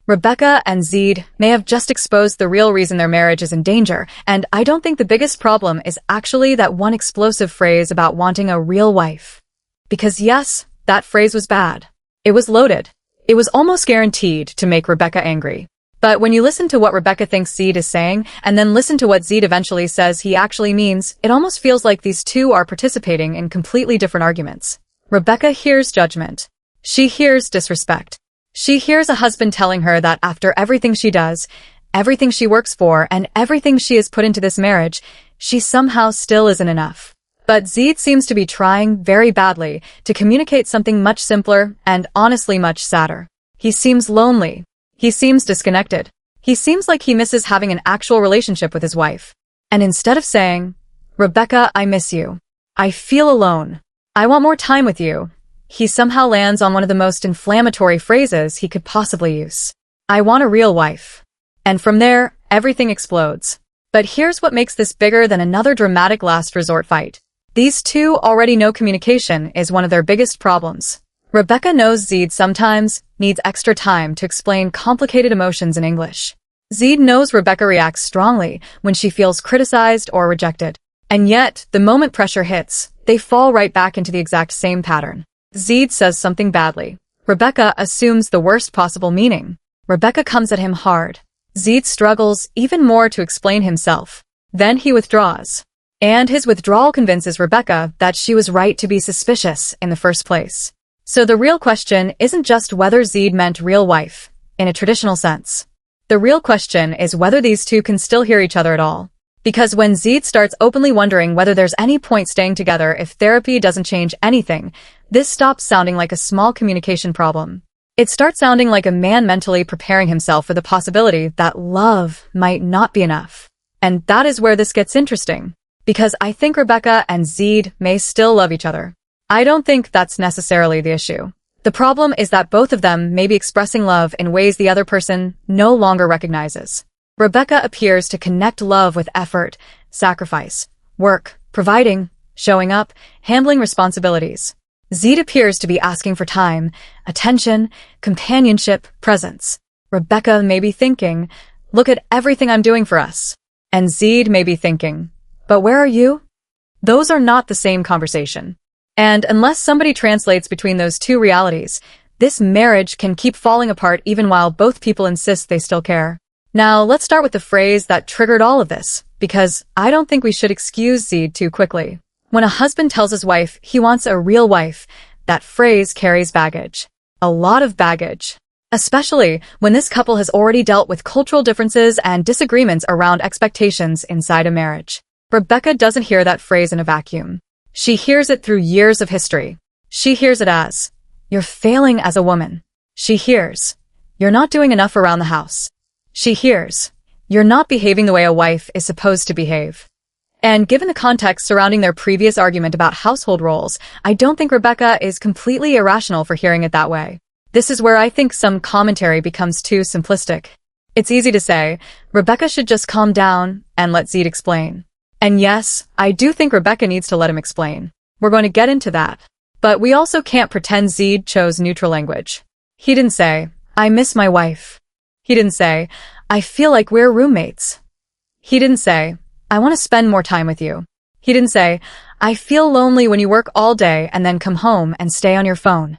Rebecca and Zied may have just exposed the real reason their marriage is in danger, and I don't think the biggest problem is actually that one explosive phrase about wanting a real wife. Because yes, that phrase was bad. It was loaded. It was almost guaranteed to make Rebecca angry. But when you listen to what Rebecca thinks Zied is saying, and then listen to what Zied eventually says he actually means, it almost feels like these two are participating in completely different arguments. Rebecca hears judgment. She hears disrespect. She hears a husband telling her that after everything she does, everything she works for, and everything she has put into this marriage, she somehow still isn't enough. But Zied seems to be trying very badly to communicate something much simpler and honestly much sadder. He seems lonely. He seems disconnected. He seems like he misses having an actual relationship with his wife. And instead of saying, "Rebecca, I miss you. I feel alone. I want more time with you," he somehow lands on one of the most inflammatory phrases he could possibly use. "I want a real wife." And from there, everything explodes. But here's what makes this bigger than another dramatic last resort fight. These two already know communication is one of their biggest problems. Rebecca knows Zied sometimes needs extra time to explain complicated emotions in English. Zied knows Rebecca reacts strongly when she feels criticized or rejected. And yet, the moment pressure hits, they fall right back into the exact same pattern. Zied says something badly. Rebecca assumes the worst possible meaning. Rebecca comes at him hard. Zied struggles even more to explain himself. Then he withdraws. And his withdrawal convinces Rebecca that she was right to be suspicious in the first place. So the real question isn't just whether Zied meant real wife, in a traditional sense. The real question is whether these two can still hear each other at all. Because when Zied starts openly wondering whether there's any point staying together if therapy doesn't change anything, this stops sounding like a small communication problem. It starts sounding like a man mentally preparing himself for the possibility that love might not be enough. And that is where this gets interesting. Because I think Rebecca and Zied may still love each other. I don't think that's necessarily the issue. The problem is that both of them may be expressing love in ways the other person no longer recognizes. Rebecca appears to connect love with effort, sacrifice, work, providing, showing up, handling responsibilities. Zied appears to be asking for time, attention, companionship, presence. Rebecca may be thinking, "Look at everything I'm doing for us." And Zied may be thinking, "But where are you?" Those are not the same conversation. And unless somebody translates between those two realities, this marriage can keep falling apart even while both people insist they still care. Now, let's start with the phrase that triggered all of this, because I don't think we should excuse Zied too quickly. When a husband tells his wife he wants a real wife, that phrase carries baggage. A lot of baggage. Especially when this couple has already dealt with cultural differences and disagreements around expectations inside a marriage. Rebecca doesn't hear that phrase in a vacuum. She hears it through years of history. She hears it as, "You're failing as a woman." She hears, "You're not doing enough around the house." She hears, "You're not behaving the way a wife is supposed to behave." And given the context surrounding their previous argument about household roles, I don't think Rebecca is completely irrational for hearing it that way. This is where I think some commentary becomes too simplistic. It's easy to say, Rebecca should just calm down and let Zied explain. And yes, I do think Rebecca needs to let him explain. We're going to get into that. But we also can't pretend Zied chose neutral language. He didn't say, "I miss my wife." He didn't say, "I feel like we're roommates." He didn't say, "I want to spend more time with you." He didn't say, "I feel lonely when you work all day and then come home and stay on your phone."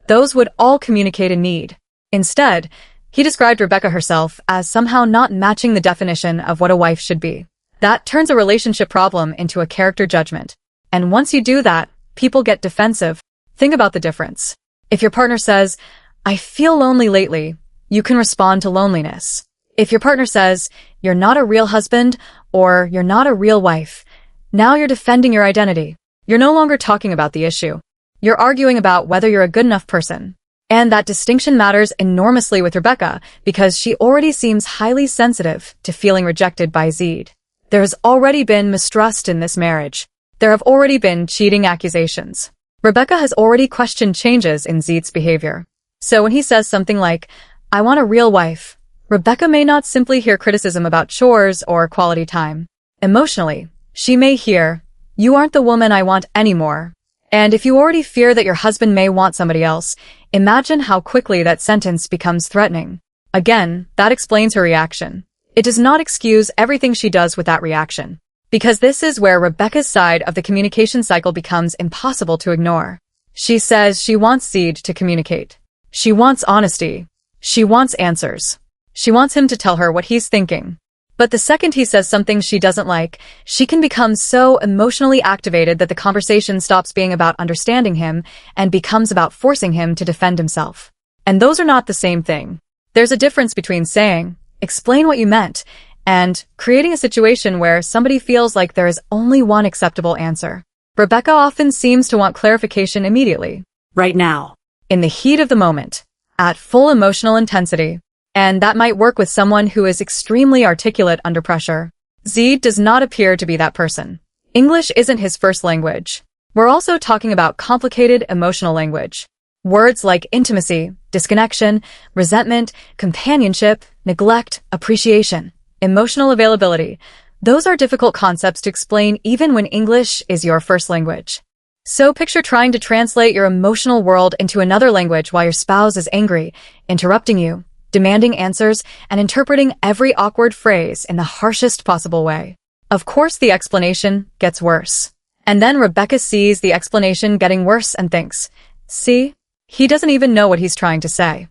Those would all communicate a need. Instead, he described Rebecca herself as somehow not matching the definition of what a wife should be. That turns a relationship problem into a character judgment. And once you do that, people get defensive. Think about the difference. If your partner says, "I feel lonely lately," you can respond to loneliness. If your partner says, "You're not a real husband," or "You're not a real wife," now you're defending your identity. You're no longer talking about the issue. You're arguing about whether you're a good enough person. And that distinction matters enormously with Rebecca because she already seems highly sensitive to feeling rejected by Zied. There has already been mistrust in this marriage. There have already been cheating accusations. Rebecca has already questioned changes in Zied's behavior. So when he says something like, "I want a real wife," Rebecca may not simply hear criticism about chores or quality time. Emotionally, she may hear, "You aren't the woman I want anymore." And if you already fear that your husband may want somebody else, imagine how quickly that sentence becomes threatening. Again, that explains her reaction. It does not excuse everything she does with that reaction. Because this is where Rebecca's side of the communication cycle becomes impossible to ignore. She says she wants Zied to communicate. She wants honesty. She wants answers. She wants him to tell her what he's thinking. But the second he says something she doesn't like, she can become so emotionally activated that the conversation stops being about understanding him and becomes about forcing him to defend himself. And those are not the same thing. There's a difference between saying, "Explain what you meant," and creating a situation where somebody feels like there is only one acceptable answer. Rebecca often seems to want clarification immediately. Right now. In the heat of the moment. At full emotional intensity. And that might work with someone who is extremely articulate under pressure. Zied does not appear to be that person. English isn't his first language. We're also talking about complicated emotional language. Words like intimacy, disconnection, resentment, companionship, neglect, appreciation, emotional availability. Those are difficult concepts to explain even when English is your first language. So picture trying to translate your emotional world into another language while your spouse is angry, interrupting you, demanding answers, and interpreting every awkward phrase in the harshest possible way. Of course, the explanation gets worse. And then Rebecca sees the explanation getting worse and thinks, "See? He doesn't even know what he's trying to say."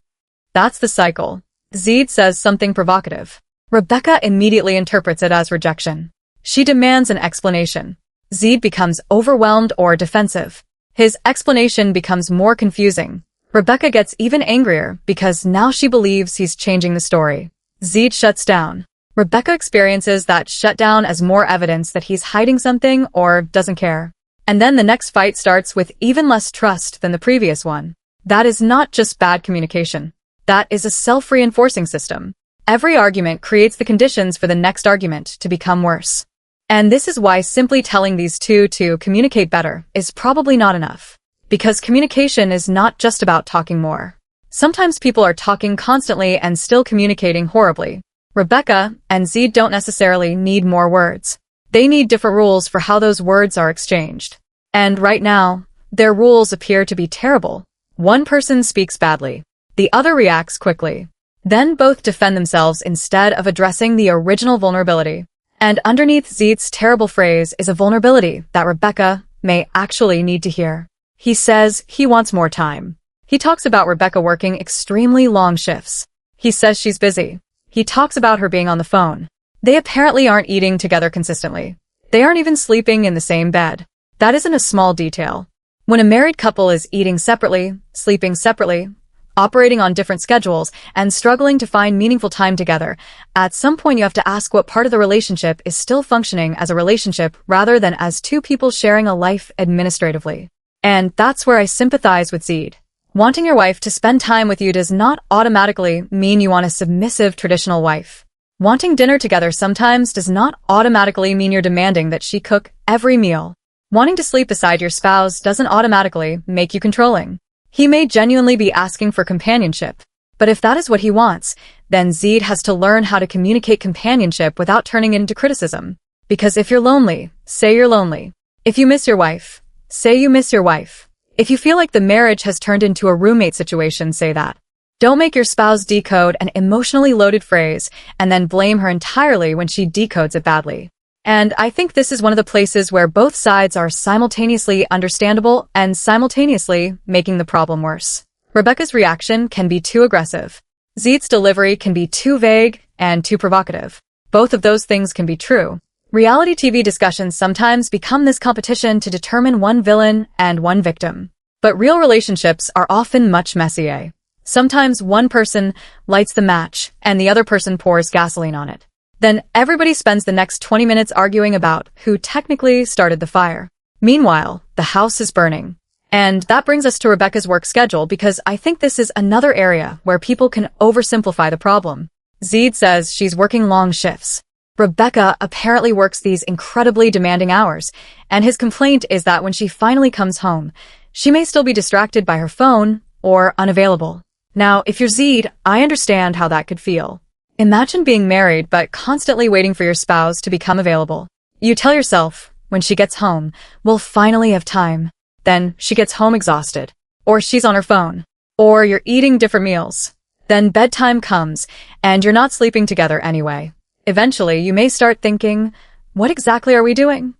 That's the cycle. Zied says something provocative. Rebecca immediately interprets it as rejection. She demands an explanation. Zied becomes overwhelmed or defensive. His explanation becomes more confusing. Rebecca gets even angrier because now she believes he's changing the story. Zied shuts down. Rebecca experiences that shutdown as more evidence that he's hiding something or doesn't care. And then the next fight starts with even less trust than the previous one. That is not just bad communication. That is a self-reinforcing system. Every argument creates the conditions for the next argument to become worse. And this is why simply telling these two to communicate better is probably not enough. Because communication is not just about talking more. Sometimes people are talking constantly and still communicating horribly. Rebecca and Zied don't necessarily need more words. They need different rules for how those words are exchanged. And right now, their rules appear to be terrible. One person speaks badly. The other reacts quickly. Then both defend themselves instead of addressing the original vulnerability. And underneath Zied's terrible phrase is a vulnerability that Rebecca may actually need to hear. He says he wants more time. He talks about Rebecca working extremely long shifts. He says she's busy. He talks about her being on the phone. They apparently aren't eating together consistently. They aren't even sleeping in the same bed. That isn't a small detail. When a married couple is eating separately, sleeping separately, operating on different schedules, and struggling to find meaningful time together, at some point you have to ask what part of the relationship is still functioning as a relationship rather than as two people sharing a life administratively. And that's where I sympathize with Zied. Wanting your wife to spend time with you does not automatically mean you want a submissive traditional wife. Wanting dinner together sometimes does not automatically mean you're demanding that she cook every meal. Wanting to sleep beside your spouse doesn't automatically make you controlling. He may genuinely be asking for companionship. But if that is what he wants, then Zied has to learn how to communicate companionship without turning it into criticism. Because if you're lonely, say you're lonely. If you miss your wife, say you miss your wife. If you feel like the marriage has turned into a roommate situation, say that. Don't make your spouse decode an emotionally loaded phrase and then blame her entirely when she decodes it badly. And I think this is one of the places where both sides are simultaneously understandable and simultaneously making the problem worse. Rebecca's reaction can be too aggressive. Zied's delivery can be too vague and too provocative. Both of those things can be true. Reality TV discussions sometimes become this competition to determine one villain and one victim. But real relationships are often much messier. Sometimes one person lights the match and the other person pours gasoline on it. Then everybody spends the next 20 minutes arguing about who technically started the fire. Meanwhile, the house is burning. And that brings us to Rebecca's work schedule because I think this is another area where people can oversimplify the problem. Zied says she's working long shifts. Rebecca apparently works these incredibly demanding hours, and his complaint is that when she finally comes home, she may still be distracted by her phone or unavailable. Now, if you're Zied, I understand how that could feel. Imagine being married but constantly waiting for your spouse to become available. You tell yourself, when she gets home, we'll finally have time. Then she gets home exhausted. Or she's on her phone. Or you're eating different meals. Then bedtime comes, and you're not sleeping together anyway. Eventually, you may start thinking, what exactly are we doing?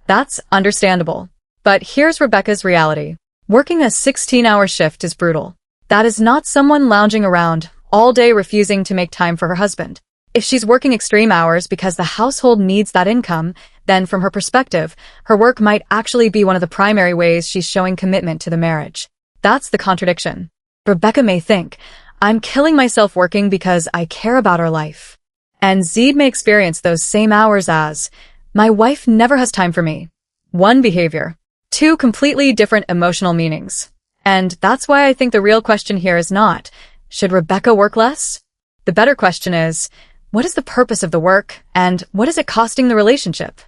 That's understandable. But here's Rebecca's reality. Working a 16-hour shift is brutal. That is not someone lounging around all day refusing to make time for her husband. If she's working extreme hours because the household needs that income, then from her perspective, her work might actually be one of the primary ways she's showing commitment to the marriage. That's the contradiction. Rebecca may think, I'm killing myself working because I care about our life. And Zied may experience those same hours as, my wife never has time for me. One behavior. Two completely different emotional meanings. And that's why I think the real question here is not, should Rebecca work less? The better question is, what is the purpose of the work, and what is it costing the relationship?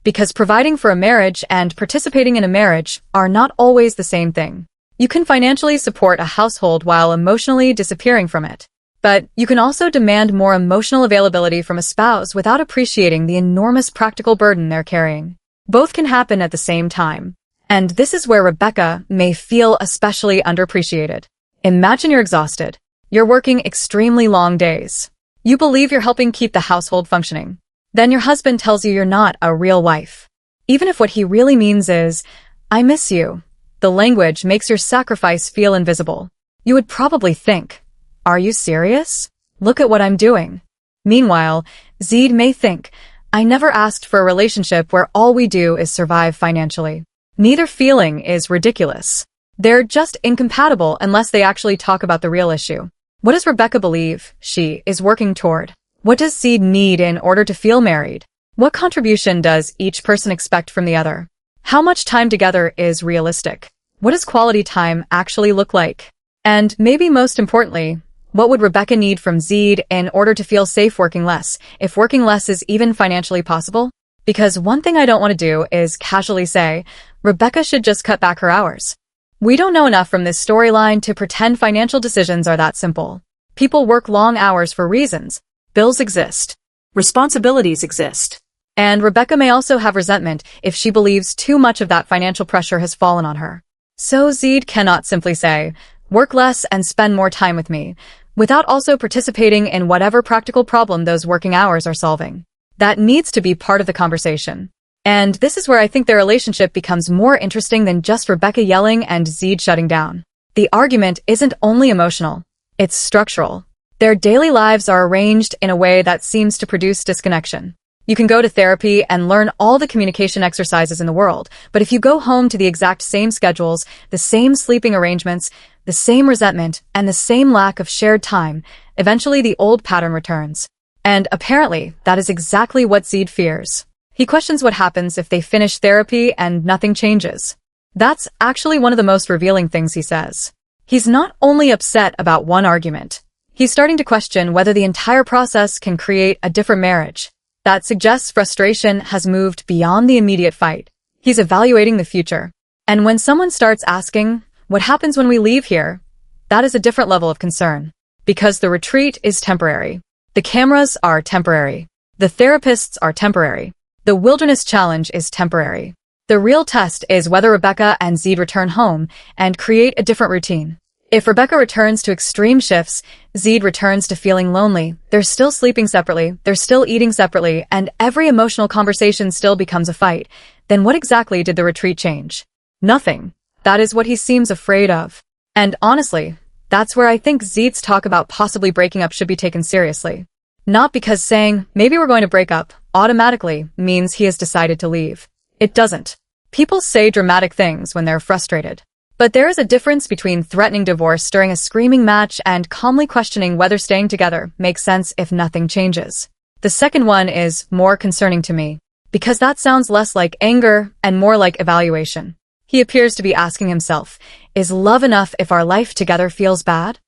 Because providing for a marriage and participating in a marriage are not always the same thing. You can financially support a household while emotionally disappearing from it. But you can also demand more emotional availability from a spouse without appreciating the enormous practical burden they're carrying. Both can happen at the same time. And this is where Rebecca may feel especially underappreciated. Imagine you're exhausted. You're working extremely long days. You believe you're helping keep the household functioning. Then your husband tells you you're not a real wife. Even if what he really means is, I miss you. The language makes your sacrifice feel invisible. You would probably think, are you serious? Look at what I'm doing. Meanwhile, Zied may think, I never asked for a relationship where all we do is survive financially. Neither feeling is ridiculous. They're just incompatible unless they actually talk about the real issue. What does Rebecca believe she is working toward? What does Zied need in order to feel married? What contribution does each person expect from the other? How much time together is realistic? What does quality time actually look like? And maybe most importantly, what would Rebecca need from Zied in order to feel safe working less, if working less is even financially possible? Because one thing I don't want to do is casually say, Rebecca should just cut back her hours. We don't know enough from this storyline to pretend financial decisions are that simple. People work long hours for reasons. Bills exist. Responsibilities exist. And Rebecca may also have resentment if she believes too much of that financial pressure has fallen on her. So Zied cannot simply say, work less and spend more time with me, without also participating in whatever practical problem those working hours are solving. That needs to be part of the conversation. And this is where I think their relationship becomes more interesting than just Rebecca yelling and Zied shutting down. The argument isn't only emotional, it's structural. Their daily lives are arranged in a way that seems to produce disconnection. You can go to therapy and learn all the communication exercises in the world, but if you go home to the exact same schedules, the same sleeping arrangements, the same resentment, and the same lack of shared time, eventually the old pattern returns. And apparently, that is exactly what Zied fears. He questions what happens if they finish therapy and nothing changes. That's actually one of the most revealing things he says. He's not only upset about one argument. He's starting to question whether the entire process can create a different marriage. That suggests frustration has moved beyond the immediate fight. He's evaluating the future. And when someone starts asking, what happens when we leave here? That is a different level of concern. Because the retreat is temporary. The cameras are temporary. The therapists are temporary. The wilderness challenge is temporary. The real test is whether Rebecca and Zied return home and create a different routine. If Rebecca returns to extreme shifts, Zied returns to feeling lonely. They're still sleeping separately, they're still eating separately, and every emotional conversation still becomes a fight. Then what exactly did the retreat change? Nothing. That is what he seems afraid of. And honestly, that's where I think Zied's talk about possibly breaking up should be taken seriously. Not because saying, maybe we're going to break up, automatically means he has decided to leave. It doesn't. People say dramatic things when they're frustrated. But there is a difference between threatening divorce during a screaming match and calmly questioning whether staying together makes sense if nothing changes. The second one is more concerning to me, because that sounds less like anger and more like evaluation. He appears to be asking himself, is love enough if our life together feels bad?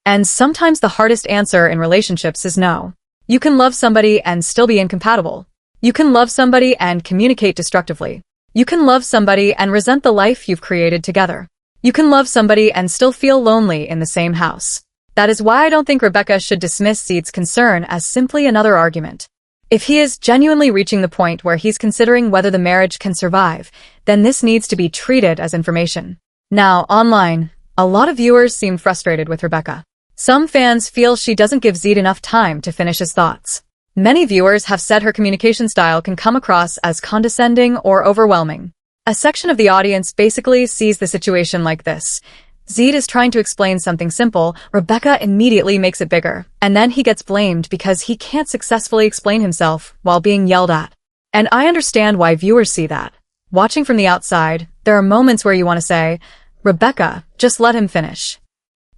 And sometimes the hardest answer in relationships is no. You can love somebody and still be incompatible. You can love somebody and communicate destructively. You can love somebody and resent the life you've created together. You can love somebody and still feel lonely in the same house. That is why I don't think Rebecca should dismiss Zied's concern as simply another argument. If he is genuinely reaching the point where he's considering whether the marriage can survive, then this needs to be treated as information. Now, online, a lot of viewers seem frustrated with Rebecca. Some fans feel she doesn't give Zied enough time to finish his thoughts. Many viewers have said her communication style can come across as condescending or overwhelming. A section of the audience basically sees the situation like this. Zied is trying to explain something simple, Rebecca immediately makes it bigger, and then he gets blamed because he can't successfully explain himself while being yelled at. And I understand why viewers see that. Watching from the outside, there are moments where you want to say, Rebecca, just let him finish.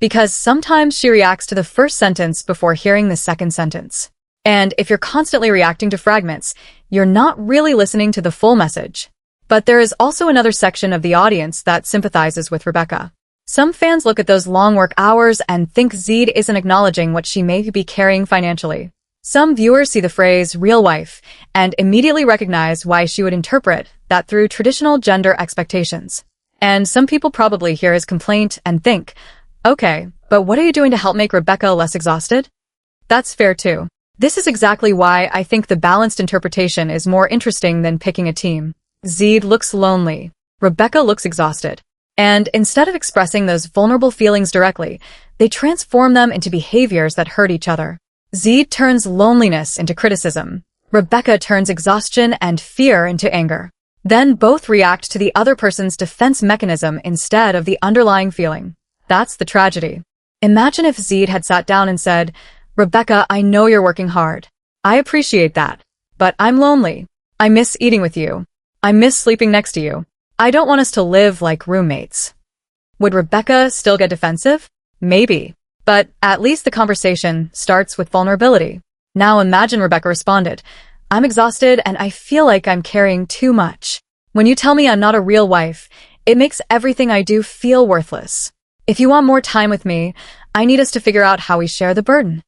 Because sometimes she reacts to the first sentence before hearing the second sentence. And if you're constantly reacting to fragments, you're not really listening to the full message. But there is also another section of the audience that sympathizes with Rebecca. Some fans look at those long work hours and think Zied isn't acknowledging what she may be carrying financially. Some viewers see the phrase real wife and immediately recognize why she would interpret that through traditional gender expectations. And some people probably hear his complaint and think, okay, but what are you doing to help make Rebecca less exhausted? That's fair too. This is exactly why I think the balanced interpretation is more interesting than picking a team. Zied looks lonely. Rebecca looks exhausted. And instead of expressing those vulnerable feelings directly, they transform them into behaviors that hurt each other. Zied turns loneliness into criticism. Rebecca turns exhaustion and fear into anger. Then both react to the other person's defense mechanism instead of the underlying feeling. That's the tragedy. Imagine if Zied had sat down and said, Rebecca, I know you're working hard. I appreciate that. But I'm lonely. I miss eating with you. I miss sleeping next to you. I don't want us to live like roommates. Would Rebecca still get defensive? Maybe. But at least the conversation starts with vulnerability. Now imagine Rebecca responded, I'm exhausted and I feel like I'm carrying too much. When you tell me I'm not a real wife, it makes everything I do feel worthless. If you want more time with me, I need us to figure out how we share the burden.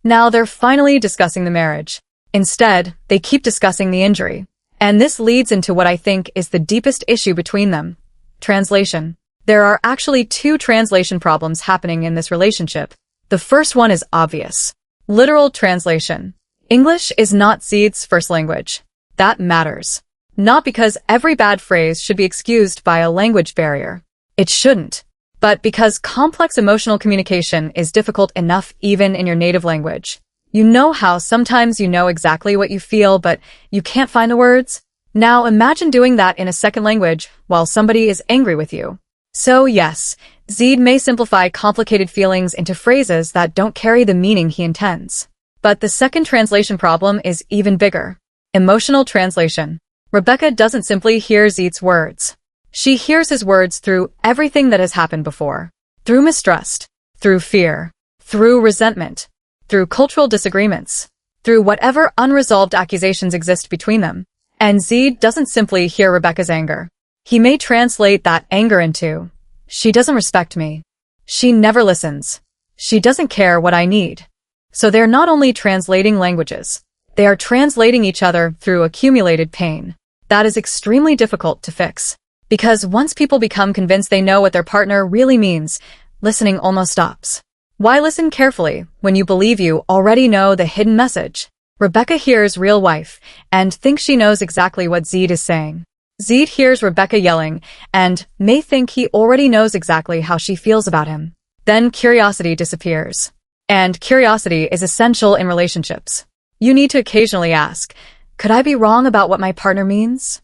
Now they're finally discussing the marriage. Instead, they keep discussing the injury. And this leads into what I think is the deepest issue between them. Translation. There are actually two translation problems happening in this relationship. The first one is obvious. Literal translation. English is not Zied's first language. That matters. Not because every bad phrase should be excused by a language barrier. It shouldn't. But because complex emotional communication is difficult enough even in your native language. You know how sometimes you know exactly what you feel, but you can't find the words? Now imagine doing that in a second language while somebody is angry with you. So yes, Zied may simplify complicated feelings into phrases that don't carry the meaning he intends. But the second translation problem is even bigger. Emotional translation. Rebecca doesn't simply hear Zied's words. She hears his words through everything that has happened before. Through mistrust, through fear, through resentment, through cultural disagreements, through whatever unresolved accusations exist between them. And Zied doesn't simply hear Rebecca's anger. He may translate that anger into, she doesn't respect me. She never listens. She doesn't care what I need. So they're not only translating languages, they are translating each other through accumulated pain. That is extremely difficult to fix. Because once people become convinced they know what their partner really means, listening almost stops. Why listen carefully when you believe you already know the hidden message? Rebecca hears real wife and thinks she knows exactly what Zied is saying. Zied hears Rebecca yelling and may think he already knows exactly how she feels about him. Then curiosity disappears. And curiosity is essential in relationships. You need to occasionally ask, could I be wrong about what my partner means?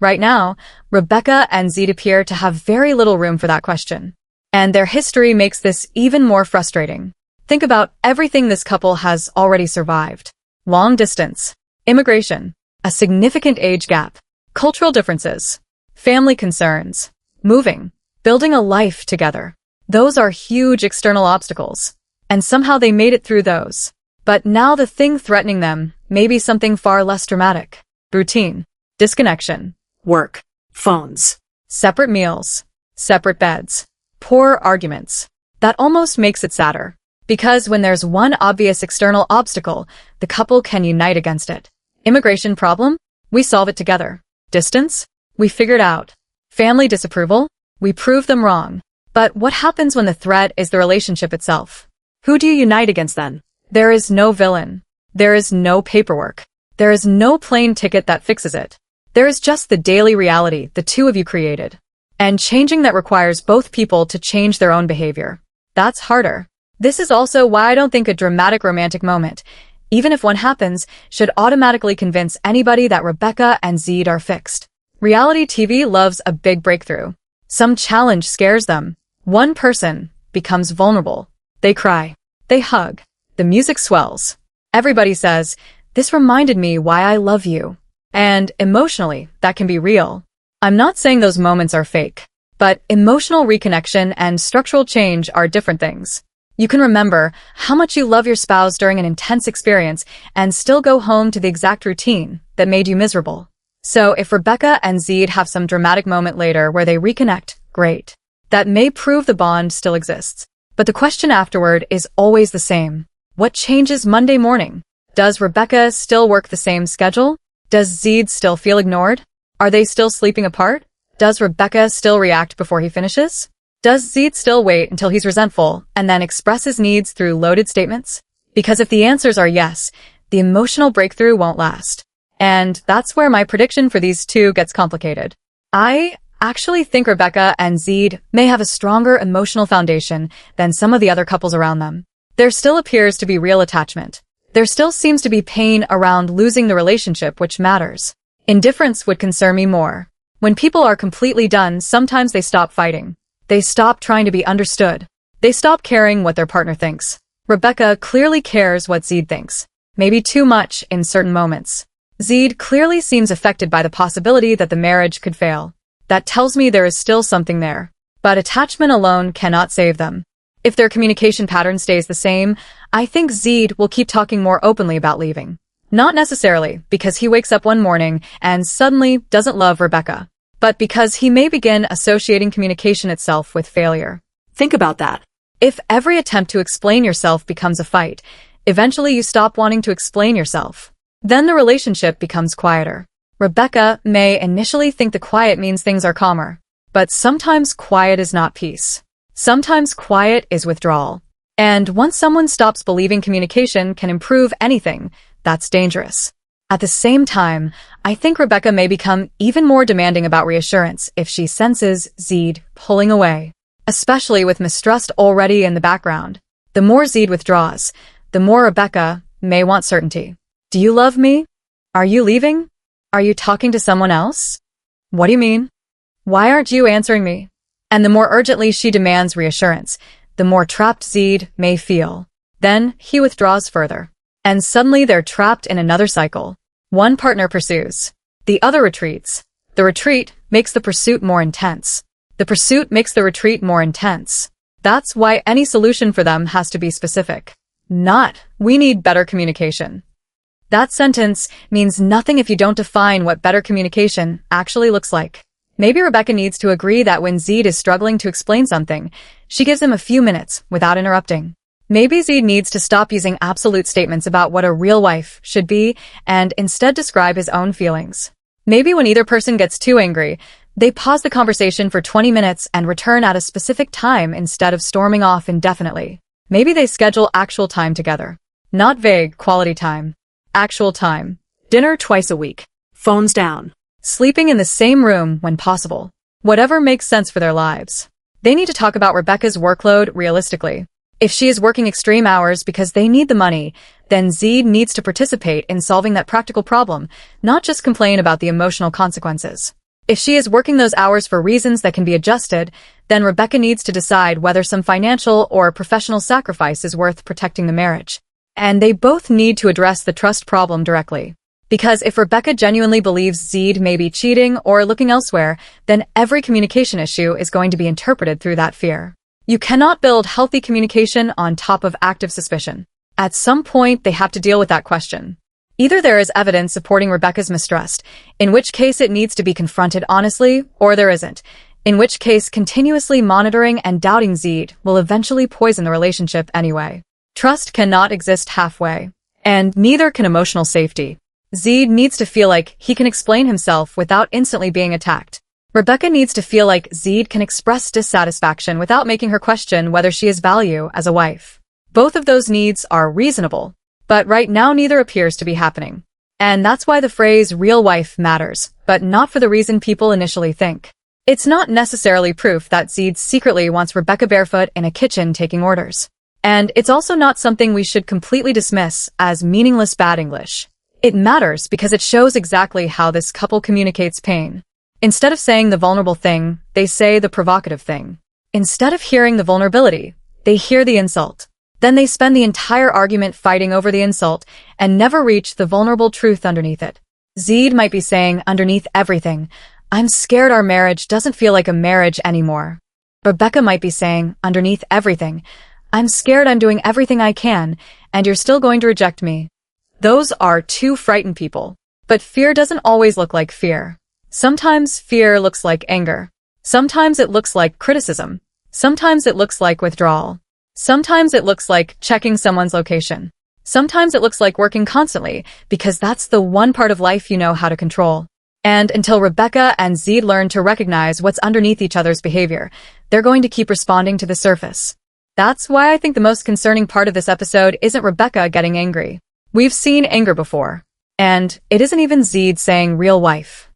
Right now, Rebecca and Zied appear to have very little room for that question. And their history makes this even more frustrating. Think about everything this couple has already survived. Long distance, immigration, a significant age gap, cultural differences, family concerns, moving, building a life together. Those are huge external obstacles. And somehow they made it through those. But now the thing threatening them may be something far less dramatic. Routine, disconnection, work, phones, separate meals, separate beds, poor arguments. That almost makes it sadder. Because when there's one obvious external obstacle, the couple can unite against it. Immigration problem? We solve it together. Distance? We figure it out. Family disapproval? We prove them wrong. But what happens when the threat is the relationship itself? Who do you unite against then? There is no villain. There is no paperwork. There is no plane ticket that fixes it. There is just the daily reality the two of you created. And changing that requires both people to change their own behavior. That's harder. This is also why I don't think a dramatic romantic moment, even if one happens, should automatically convince anybody that Rebecca and Zied are fixed. Reality TV loves a big breakthrough. Some challenge scares them. One person becomes vulnerable. They cry. They hug. The music swells. Everybody says, "This reminded me why I love you." And emotionally, that can be real. I'm not saying those moments are fake, but emotional reconnection and structural change are different things. You can remember how much you love your spouse during an intense experience and still go home to the exact routine that made you miserable. So if Rebecca and Zied have some dramatic moment later where they reconnect, great. That may prove the bond still exists. But the question afterward is always the same. What changes Monday morning? Does Rebecca still work the same schedule? Does Zied still feel ignored? Are they still sleeping apart? Does Rebecca still react before he finishes? Does Zied still wait until he's resentful and then express his needs through loaded statements? Because if the answers are yes, the emotional breakthrough won't last. And that's where my prediction for these two gets complicated. I actually think Rebecca and Zied may have a stronger emotional foundation than some of the other couples around them. There still appears to be real attachment. There still seems to be pain around losing the relationship, which matters. Indifference would concern me more. When people are completely done, sometimes they stop fighting. They stop trying to be understood. They stop caring what their partner thinks. Rebecca clearly cares what Zied thinks. Maybe too much in certain moments. Zied clearly seems affected by the possibility that the marriage could fail. That tells me there is still something there. But attachment alone cannot save them. If their communication pattern stays the same, I think Zied will keep talking more openly about leaving. Not necessarily because he wakes up one morning and suddenly doesn't love Rebecca, but because he may begin associating communication itself with failure. Think about that. If every attempt to explain yourself becomes a fight, eventually you stop wanting to explain yourself. Then the relationship becomes quieter. Rebecca may initially think the quiet means things are calmer, but sometimes quiet is not peace. Sometimes quiet is withdrawal. And once someone stops believing communication can improve anything, that's dangerous. At the same time, I think Rebecca may become even more demanding about reassurance if she senses Zied pulling away, especially with mistrust already in the background. The more Zied withdraws, the more Rebecca may want certainty. Do you love me? Are you leaving? Are you talking to someone else? What do you mean? Why aren't you answering me? And the more urgently she demands reassurance, the more trapped Zied may feel. Then he withdraws further. And suddenly they're trapped in another cycle. One partner pursues. The other retreats. The retreat makes the pursuit more intense. The pursuit makes the retreat more intense. That's why any solution for them has to be specific. Not, "We need better communication." That sentence means nothing if you don't define what better communication actually looks like. Maybe Rebecca needs to agree that when Zied is struggling to explain something, she gives him a few minutes without interrupting. Maybe Zied needs to stop using absolute statements about what a real wife should be and instead describe his own feelings. Maybe when either person gets too angry, they pause the conversation for 20 minutes and return at a specific time instead of storming off indefinitely. Maybe they schedule actual time together. Not vague quality time. Actual time. Dinner twice a week. Phones down. Sleeping in the same room when possible. Whatever makes sense for their lives. They need to talk about Rebecca's workload realistically. If she is working extreme hours because they need the money, then Zied needs to participate in solving that practical problem, not just complain about the emotional consequences. If she is working those hours for reasons that can be adjusted, then Rebecca needs to decide whether some financial or professional sacrifice is worth protecting the marriage. And they both need to address the trust problem directly. Because if Rebecca genuinely believes Zied may be cheating or looking elsewhere, then every communication issue is going to be interpreted through that fear. You cannot build healthy communication on top of active suspicion. At some point, they have to deal with that question. Either there is evidence supporting Rebecca's mistrust, in which case it needs to be confronted honestly, or there isn't, in which case continuously monitoring and doubting Zied will eventually poison the relationship anyway. Trust cannot exist halfway, and neither can emotional safety. Zied needs to feel like he can explain himself without instantly being attacked. Rebecca needs to feel like Zied can express dissatisfaction without making her question whether she has value as a wife. Both of those needs are reasonable, but right now neither appears to be happening. And that's why the phrase real wife matters, but not for the reason people initially think. It's not necessarily proof that Zied secretly wants Rebecca barefoot in a kitchen taking orders. And it's also not something we should completely dismiss as meaningless bad English. It matters because it shows exactly how this couple communicates pain. Instead of saying the vulnerable thing, they say the provocative thing. Instead of hearing the vulnerability, they hear the insult. Then they spend the entire argument fighting over the insult and never reach the vulnerable truth underneath it. Zied might be saying underneath everything, "I'm scared our marriage doesn't feel like a marriage anymore." Rebecca might be saying underneath everything, "I'm scared I'm doing everything I can, and you're still going to reject me." Those are two frightened people. But fear doesn't always look like fear. Sometimes fear looks like anger. Sometimes it looks like criticism. Sometimes it looks like withdrawal. Sometimes it looks like checking someone's location. Sometimes it looks like working constantly, because that's the one part of life you know how to control. And until Rebecca and Zied learn to recognize what's underneath each other's behavior, they're going to keep responding to the surface. That's why I think the most concerning part of this episode isn't Rebecca getting angry. We've seen anger before. And it isn't even Zied saying real wife.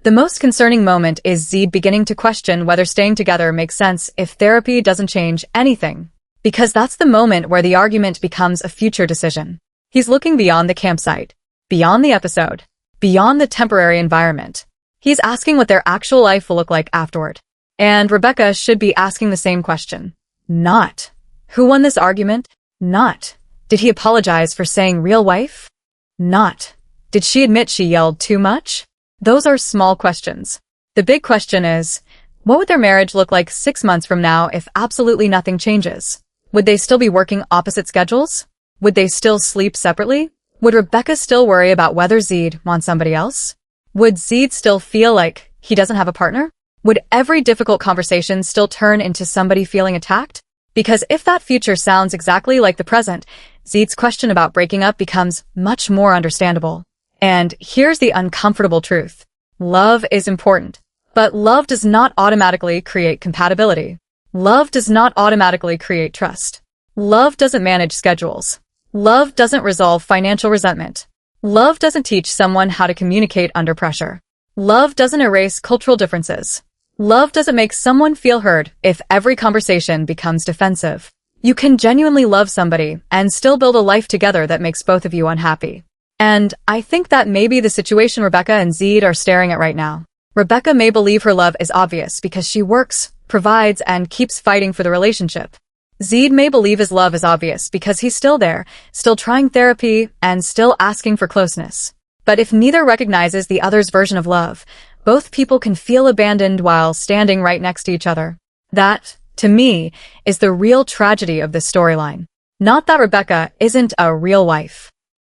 The most concerning moment is Zied beginning to question whether staying together makes sense if therapy doesn't change anything. Because that's the moment where the argument becomes a future decision. He's looking beyond the campsite, beyond the episode, beyond the temporary environment. He's asking what their actual life will look like afterward. And Rebecca should be asking the same question. Not, who won this argument? Not, did he apologize for saying real wife? Not, did she admit she yelled too much? Those are small questions. The big question is, what would their marriage look like 6 months from now if absolutely nothing changes? Would they still be working opposite schedules? Would they still sleep separately? Would Rebecca still worry about whether Zied wants somebody else? Would Zied still feel like he doesn't have a partner? Would every difficult conversation still turn into somebody feeling attacked? Because if that future sounds exactly like the present, Zied's question about breaking up becomes much more understandable. And here's the uncomfortable truth. Love is important, but love does not automatically create compatibility. Love does not automatically create trust. Love doesn't manage schedules. Love doesn't resolve financial resentment. Love doesn't teach someone how to communicate under pressure. Love doesn't erase cultural differences. Love doesn't make someone feel heard if every conversation becomes defensive. You can genuinely love somebody and still build a life together that makes both of you unhappy. And I think that may be the situation Rebecca and Zied are staring at right now. Rebecca may believe her love is obvious because she works, provides, and keeps fighting for the relationship. Zied may believe his love is obvious because he's still there, still trying therapy, and still asking for closeness. But if neither recognizes the other's version of love, both people can feel abandoned while standing right next to each other. That, to me, is the real tragedy of this storyline. Not that Rebecca isn't a real wife.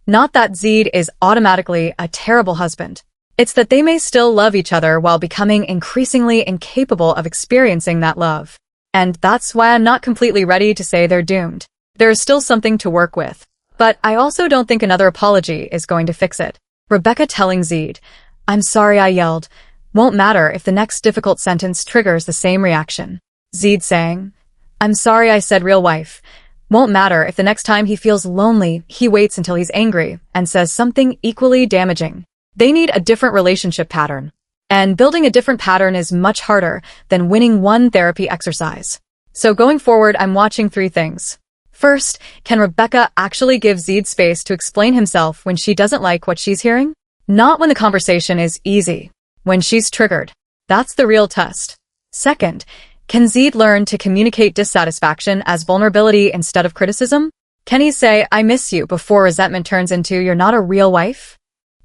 Not that Zied is automatically a terrible husband. It's that they may still love each other while becoming increasingly incapable of experiencing that love. And that's why I'm not completely ready to say they're doomed. There is still something to work with. But I also don't think another apology is going to fix it. Rebecca telling Zied, "I'm sorry I yelled," won't matter if the next difficult sentence triggers the same reaction. Zied saying, "I'm sorry I said real wife," won't matter if the next time he feels lonely, he waits until he's angry and says something equally damaging. They need a different relationship pattern. And building a different pattern is much harder than winning one therapy exercise. So going forward, I'm watching 3 things. First, can Rebecca actually give Zied space to explain himself when she doesn't like what she's hearing? Not when the conversation is easy. When she's triggered. That's the real test. Second, can Zied learn to communicate dissatisfaction as vulnerability instead of criticism? Can he say, "I miss you," before resentment turns into "you're not a real wife"?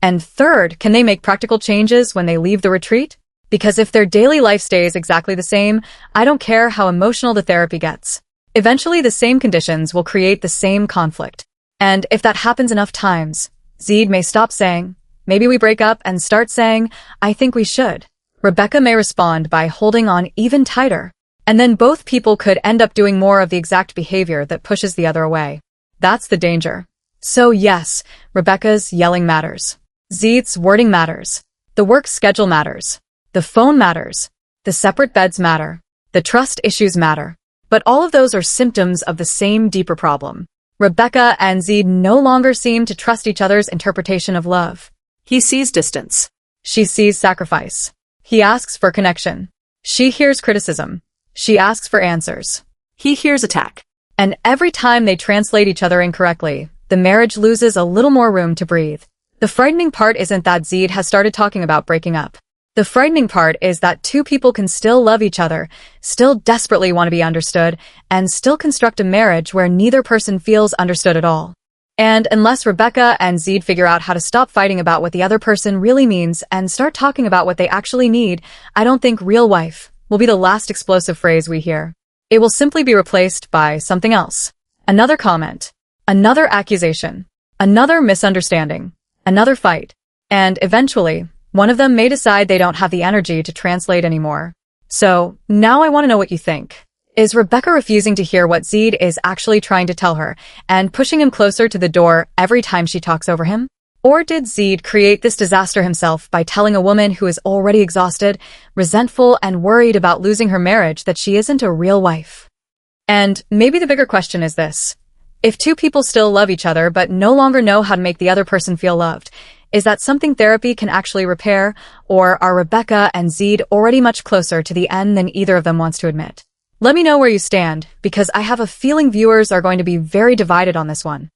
And third, can they make practical changes when they leave the retreat? Because if their daily life stays exactly the same, I don't care how emotional the therapy gets. Eventually, the same conditions will create the same conflict. And if that happens enough times, Zied may stop saying, "Maybe we break up," and start saying, "I think we should." Rebecca may respond by holding on even tighter. And then both people could end up doing more of the exact behavior that pushes the other away. That's the danger. So yes, Rebecca's yelling matters. Zied's wording matters. The work schedule matters. The phone matters. The separate beds matter. The trust issues matter. But all of those are symptoms of the same deeper problem. Rebecca and Zied no longer seem to trust each other's interpretation of love. He sees distance. She sees sacrifice. He asks for connection. She hears criticism. She asks for answers. He hears attack. And every time they translate each other incorrectly, the marriage loses a little more room to breathe. The frightening part isn't that Zied has started talking about breaking up. The frightening part is that two people can still love each other, still desperately want to be understood, and still construct a marriage where neither person feels understood at all. And unless Rebecca and Zied figure out how to stop fighting about what the other person really means and start talking about what they actually need, I don't think real wife will be the last explosive phrase we hear. It will simply be replaced by something else. Another comment, another accusation, another misunderstanding, another fight. And eventually, one of them may decide they don't have the energy to translate anymore. So, now I want to know what you think. Is Rebecca refusing to hear what Zied is actually trying to tell her and pushing him closer to the door every time she talks over him? Or did Zied create this disaster himself by telling a woman who is already exhausted, resentful, and worried about losing her marriage that she isn't a real wife? And maybe the bigger question is this. If two people still love each other but no longer know how to make the other person feel loved, is that something therapy can actually repair, or are Rebecca and Zied already much closer to the end than either of them wants to admit? Let me know where you stand, because I have a feeling viewers are going to be very divided on this one.